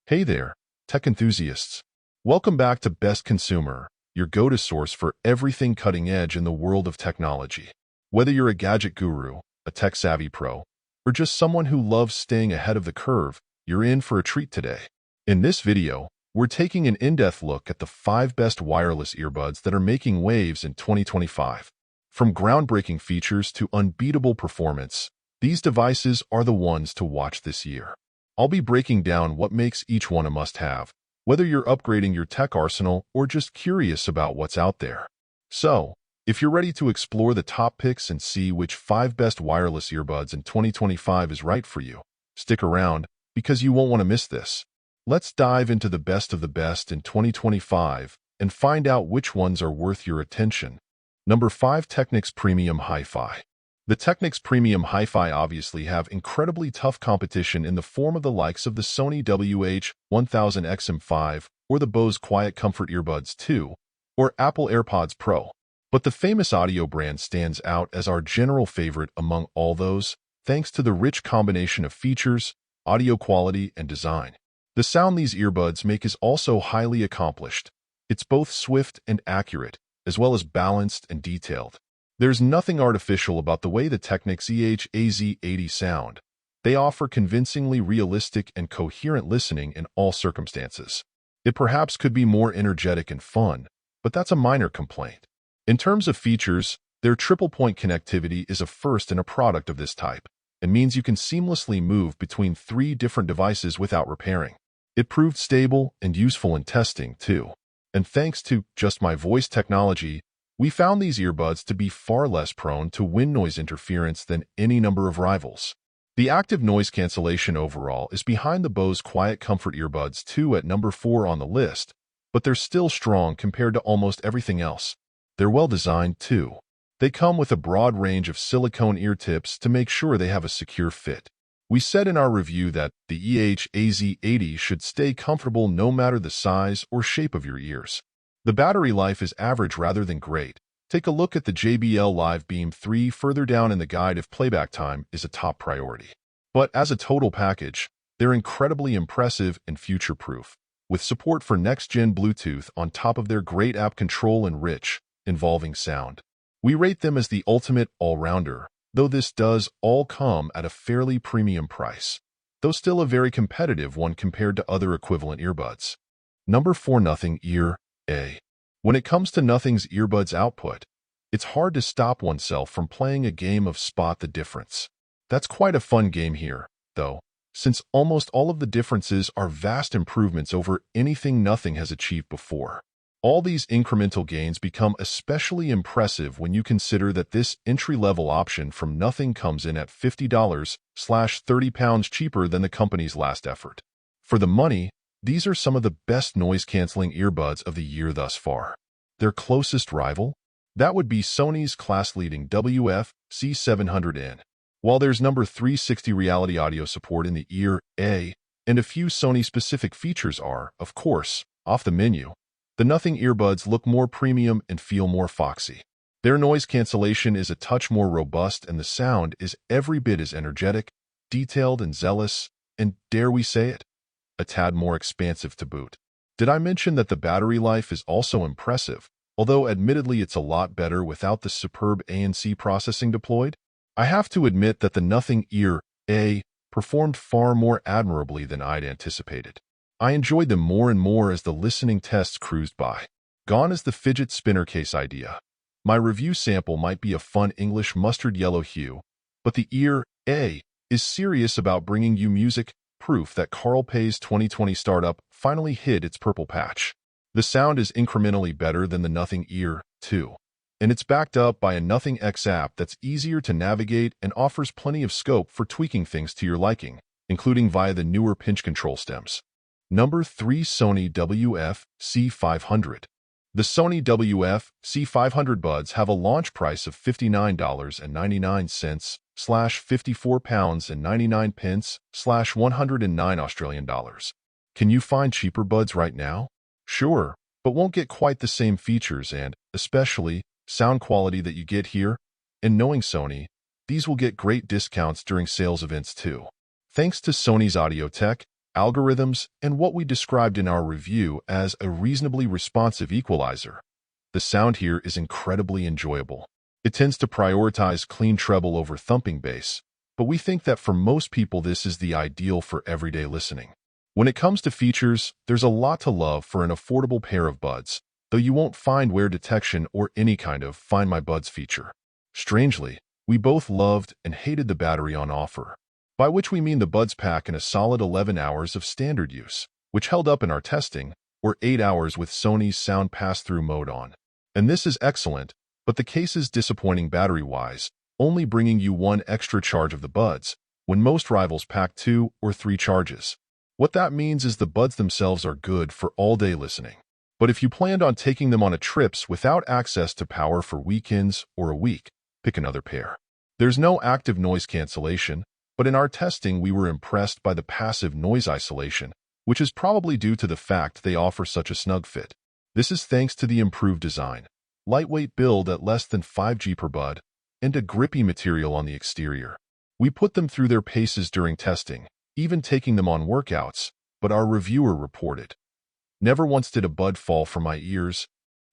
Hey there, tech enthusiasts. Welcome back to Best Consumer, your go-to source for everything cutting edge in the world of technology. Whether you're a gadget guru, a tech-savvy pro, or just someone who loves staying ahead of the curve, you're in for a treat today. In this video, we're taking an in-depth look at the 5 best wireless earbuds that are making waves in 2025. From groundbreaking features to unbeatable performance, these devices are the ones to watch this year. I'll be breaking down what makes each one a must-have, whether you're upgrading your tech arsenal or just curious about what's out there. So, if you're ready to explore the top picks and see which 5 best wireless earbuds in 2025 is right for you, stick around because you won't want to miss this. Let's dive into the best of the best in 2025 and find out which ones are worth your attention. Number 5. Technics Premium Hi-Fi. The Technics Premium Hi-Fi obviously have incredibly tough competition in the form of the likes of the Sony WH-1000XM5 or the Bose QuietComfort Earbuds 2 or Apple AirPods Pro. But the famous audio brand stands out as our general favorite among all those, thanks to the rich combination of features, audio quality, and design. The sound these earbuds make is also highly accomplished. It's both swift and accurate, as well as balanced and detailed. There's nothing artificial about the way the Technics EAH-HI-FI sound. They offer convincingly realistic and coherent listening in all circumstances. It perhaps could be more energetic and fun, but that's a minor complaint. In terms of features, their triple-point connectivity is a first in a product of this type, and means you can seamlessly move between 3 different devices without repairing. It proved stable and useful in testing, too. And thanks to Just My Voice technology, we found these earbuds to be far less prone to wind noise interference than any number of rivals. The active noise cancellation overall is behind the Bose QuietComfort Earbuds 2 at number 4 on the list, but they're still strong compared to almost everything else. They're well designed, too. They come with a broad range of silicone ear tips to make sure they have a secure fit. We said in our review that the EAH-HI-FI should stay comfortable no matter the size or shape of your ears. The battery life is average rather than great. Take a look at the JBL Live Beam 3 further down in the guide if playback time is a top priority. But as a total package, they're incredibly impressive and future-proof, with support for next-gen Bluetooth on top of their great app control and rich, involving sound. We rate them as the ultimate all-rounder, though this does all come at a fairly premium price, though still a very competitive one compared to other equivalent earbuds. Number 4. Nothing Ear A. When it comes to Nothing's earbuds output, it's hard to stop oneself from playing a game of Spot the Difference. That's quite a fun game here, though, since almost all of the differences are vast improvements over anything Nothing has achieved before. All these incremental gains become especially impressive when you consider that this entry-level option from Nothing comes in at $50/£30 cheaper than the company's last effort. For the money, these are some of the best noise-canceling earbuds of the year thus far. Their closest rival? That would be Sony's class-leading WF-C500 In. While there's number 360 reality audio support in the Ear A, and a few Sony-specific features are, of course, off the menu, the Nothing earbuds look more premium and feel more foxy. Their noise cancellation is a touch more robust and the sound is every bit as energetic, detailed and zealous, and dare we say it, a tad more expansive to boot. Did I mention that the battery life is also impressive, although admittedly it's a lot better without the superb ANC processing deployed? I have to admit that the Nothing Ear A performed far more admirably than I'd anticipated. I enjoyed them more and more as the listening tests cruised by. Gone is the fidget spinner case idea. My review sample might be a fun English mustard yellow hue, but the Ear A is serious about bringing you music, proof that Carl Pei's 2020 startup finally hit its purple patch. The sound is incrementally better than the Nothing Ear 2, and it's backed up by a Nothing X app that's easier to navigate and offers plenty of scope for tweaking things to your liking, including via the newer pinch control stems. Number 3. Sony WF-C500. The Sony WF-C500 buds have a launch price of $59.99/£54.99/109 Australian dollars. Can you find cheaper buds right now? Sure, but won't get quite the same features and, especially, sound quality that you get here. And knowing Sony, these will get great discounts during sales events too. Thanks to Sony's audio tech, algorithms, and what we described in our review as a reasonably responsive equalizer. The sound here is incredibly enjoyable. It tends to prioritize clean treble over thumping bass, but we think that for most people this is the ideal for everyday listening. When it comes to features, there's a lot to love for an affordable pair of buds, though you won't find wear detection or any kind of Find My Buds feature. Strangely, we both loved and hated the battery on offer, by which we mean the buds pack in a solid 11 hours of standard use, which held up in our testing, or 8 hours with Sony's sound pass-through mode on. And this is excellent, but the case is disappointing battery-wise, only bringing you 1 extra charge of the buds, when most rivals pack 2 or 3 charges. What that means is the buds themselves are good for all-day listening. But if you planned on taking them on a trips without access to power for weekends or a week, pick another pair. There's no active noise cancellation, but in our testing we were impressed by the passive noise isolation, which is probably due to the fact they offer such a snug fit. This is thanks to the improved design, lightweight build at less than 5G per bud, and a grippy material on the exterior. We put them through their paces during testing, even taking them on workouts, but our reviewer reported, "Never once did a bud fall from my ears."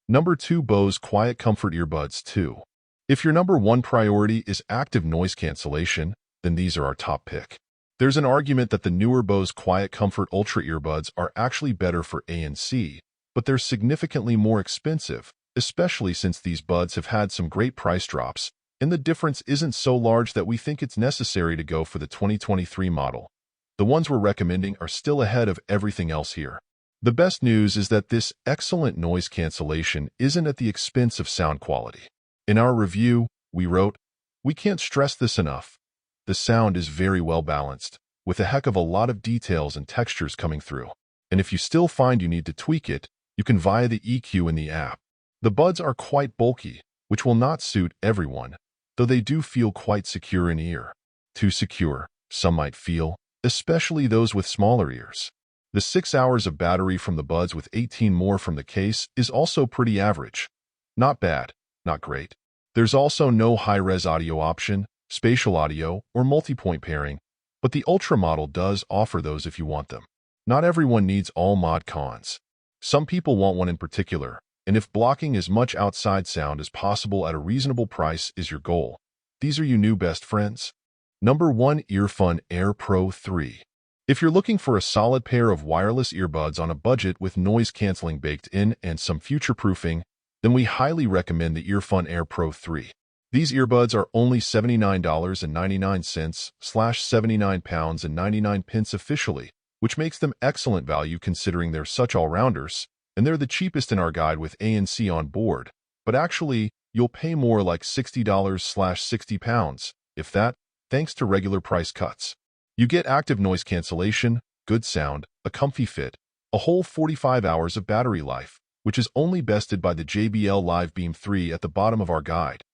Number 2. Bose QuietComfort Earbuds 2. If your number 1 priority is active noise cancellation, then these are our top pick. There's an argument that the newer Bose QuietComfort Ultra earbuds are actually better for ANC, but they're significantly more expensive, especially since these buds have had some great price drops, and the difference isn't so large that we think it's necessary to go for the 2023 model. The ones we're recommending are still ahead of everything else here. The best news is that this excellent noise cancellation isn't at the expense of sound quality. In our review, we wrote, "We can't stress this enough. The sound is very well balanced, with a heck of a lot of details and textures coming through. And if you still find you need to tweak it, you can via the EQ in the app. The buds are quite bulky, which will not suit everyone, though they do feel quite secure in ear. Too secure, some might feel, especially those with smaller ears. The 6 hours of battery from the buds with 18 more from the case is also pretty average. Not bad, not great. There's also no high-res audio option, spatial audio, or multi-point pairing, but the Ultra model does offer those if you want them. Not everyone needs all mod cons. Some people want one in particular, and if blocking as much outside sound as possible at a reasonable price is your goal, these are your new best friends. Number 1. EarFun Air Pro 3. If you're looking for a solid pair of wireless earbuds on a budget with noise canceling baked in and some future-proofing, then we highly recommend the EarFun Air Pro 3. These earbuds are only $79.99/£79.99 officially, which makes them excellent value considering they're such all-rounders, and they're the cheapest in our guide with ANC on board, but actually, you'll pay more like $60/£60, if that, thanks to regular price cuts. You get active noise cancellation, good sound, a comfy fit, a whole 45 hours of battery life, which is only bested by the JBL Live Beam 3 at the bottom of our guide.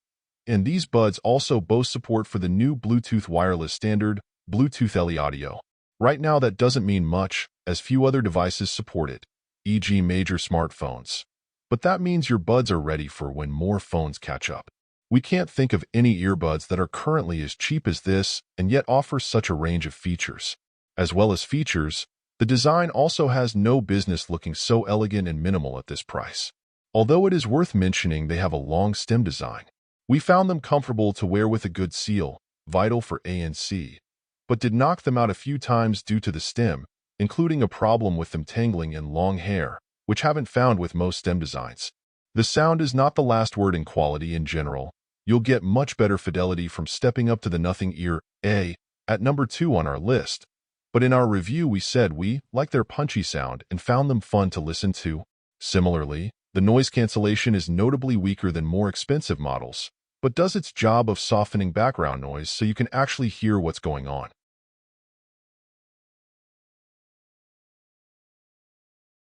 And these buds also boast support for the new Bluetooth wireless standard, Bluetooth LE audio. Right now that doesn't mean much, as few other devices support it, e.g. major smartphones. But that means your buds are ready for when more phones catch up. We can't think of any earbuds that are currently as cheap as this and yet offer such a range of features. As well as features, the design also has no business looking so elegant and minimal at this price. Although it is worth mentioning they have a long stem design. We found them comfortable to wear with a good seal, vital for ANC, but did knock them out a few times due to the stem, including a problem with them tangling in long hair, which haven't found with most stem designs. The sound is not the last word in quality in general. You'll get much better fidelity from stepping up to the Nothing Ear A at number 2 on our list. But in our review we said we like their punchy sound and found them fun to listen to. Similarly, the noise cancellation is notably weaker than more expensive models, but does its job of softening background noise so you can actually hear what's going on.